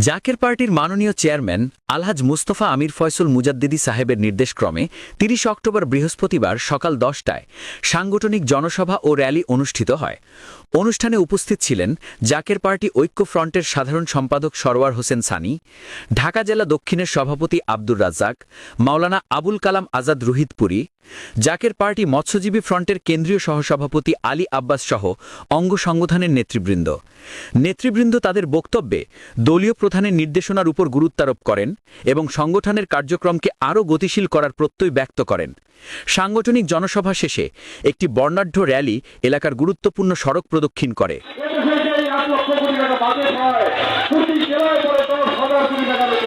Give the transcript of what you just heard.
জাকের পার্টির মাননীয় চেয়ারম্যান আলহাজ মুস্তফা আমির ফয়সল মুজাদ্দিদি সাহেবের নির্দেশক্রমে ৩০ অক্টোবর বৃহস্পতিবার সকাল ১০টায় সাংগঠনিক জনসভা ও র্যালি অনুষ্ঠিত হয়। অনুষ্ঠানে উপস্থিত ছিলেন জাকের পার্টি ঐক্য ফ্রন্টের সাধারণ সম্পাদক সরওয়ার হোসেন সানি, ঢাকা জেলা দক্ষিণের সভাপতি আব্দুর রাজ্জাক, মাওলানা আবুল কালাম আজাদ রুহিতপুরী, জাকের পার্টি মৎস্যজীবী ফ্রন্টের কেন্দ্রীয় সহসভাপতি আলী আব্বাস সহ অঙ্গ সংগঠনের নেতৃবৃন্দ তাদের বক্তব্যে দলীয় প্রধানের নির্দেশনার উপর গুরুত্বারোপ করেন এবং সংগঠনের কার্যক্রমকে আরও গতিশীল করার প্রত্যয় ব্যক্ত করেন। সাংগঠনিক জনসভা শেষে একটি বর্ণাঢ্য র্যালি এলাকার গুরুত্বপূর্ণ সড়ক প্রদক্ষিণ করে।